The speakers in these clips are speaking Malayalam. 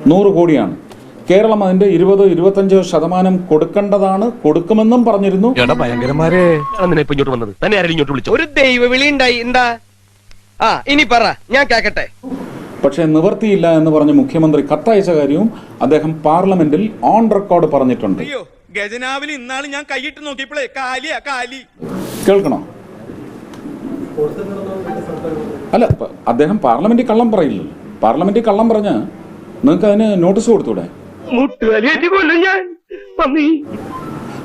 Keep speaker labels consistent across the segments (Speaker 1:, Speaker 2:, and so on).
Speaker 1: 100 കോടിയാണ്. കേരളം അതിന്റെ 20-25% കൊടുക്കേണ്ടതാണ്, കൊടുക്കുമെന്നും പറഞ്ഞിരുന്നു.
Speaker 2: ഒരു ദൈവ വിളി ഉണ്ടായി. എന്താ ഇനി പറ, ഞാൻ കേക്കട്ടെ.
Speaker 1: പക്ഷേ നിവർത്തിയില്ല എന്ന് പറഞ്ഞ് മുഖ്യമന്ത്രി കത്തയച്ച കാര്യവും അദ്ദേഹം പാർലമെന്റിൽ ഓൺ റെക്കോർഡ് പറഞ്ഞിട്ടുണ്ട്.
Speaker 3: ഗജനാവിൽ ഇന്നാള് ഞാൻ കൈയിട്ട് നോക്കിയപ്പോഴേ കാലി
Speaker 1: കേൾക്കണോ? അല്ല, അദ്ദേഹം പാർലമെന്റിൽ കള്ളം പറയില്ലല്ലോ. പാർലമെന്റിൽ കള്ളം പറഞ്ഞ നിങ്ങൾക്ക് അതിന് നോട്ടീസ് കൊടുത്തൂടെ?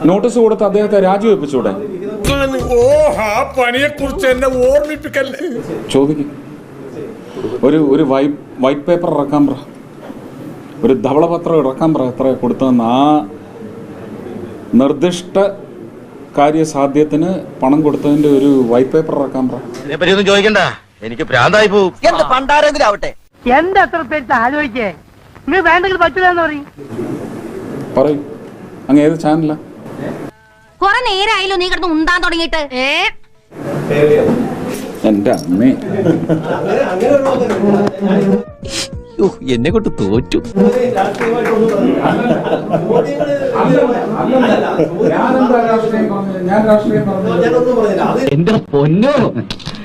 Speaker 1: നോട്ടീസ് കൊടുത്ത് അദ്ദേഹത്തെ രാജിവെപ്പിച്ചൂടെ? ചോദിക്കും. ഒരു വൈറ്റ് പേപ്പർ ഇറക്കാൻ പറ, ഒരു ധവളപത്രം ഇറക്കാൻ പറ, എത്ര കൊടുത്തതെന്ന്. ആ നിർദ്ദിഷ്ട കാര്യസാധ്യത്തിന് പണം കൊടുത്തതിന്റെ ഒരു വൈറ്റ് പേപ്പർ ഇറക്കാൻ പറ.
Speaker 4: ഇതിനെപ്പറ്റിയൊന്നും ചോദിക്കണ്ട, എനിക്ക് ഭ്രാന്തായി പോകും.
Speaker 5: എന്ത് പണ്ടാരെങ്കിലാവട്ടെ,
Speaker 6: എന്താ അത്ര പേര് ആലോചിക്കേ? നിങ്ങൾ വേണ്ടെങ്കിൽ പറ്റില്ലെന്ന്
Speaker 1: പറയും. അങ്ങ് ഏത് ചാനലാ?
Speaker 7: കൊറേ നേരമായല്ലോ നീ കിടന്ന് ഉണ്ടാൻ തുടങ്ങിയിട്ട്.
Speaker 1: എന്റെ അമ്മേ,
Speaker 5: എന്നെ കൊണ്ട് തോറ്റു.
Speaker 8: എന്റെ പൊന്നോ,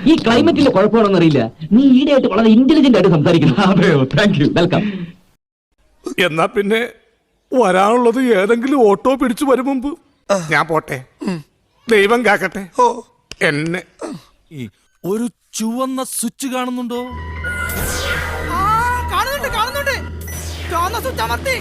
Speaker 8: ഈ ക്ലൈമറ്റിന്റെ കുഴപ്പമാണെന്നറിയില്ല. നീ ഈടെയായിട്ട് വളരെ ഇന്റലിജന്റ് ആയിട്ട് സംസാരിക്കുന്നു. അതെയോ, താങ്ക് യു, വെൽക്കം.
Speaker 9: എന്നാ പിന്നെ വരാനുള്ളത് ഏതെങ്കിലും ഓട്ടോ പിടിച്ചു വരും മുമ്പ് ഞാൻ പോട്ടെ. ദൈവം കാക്കട്ടെ എന്നെ.
Speaker 10: ഒരു ചുവന്ന സ്വിച്ച് കാണുന്നുണ്ടോ?
Speaker 3: കാണുന്നുണ്ട്. ചുവന്ന സ്വിച്ച് അമർത്തി.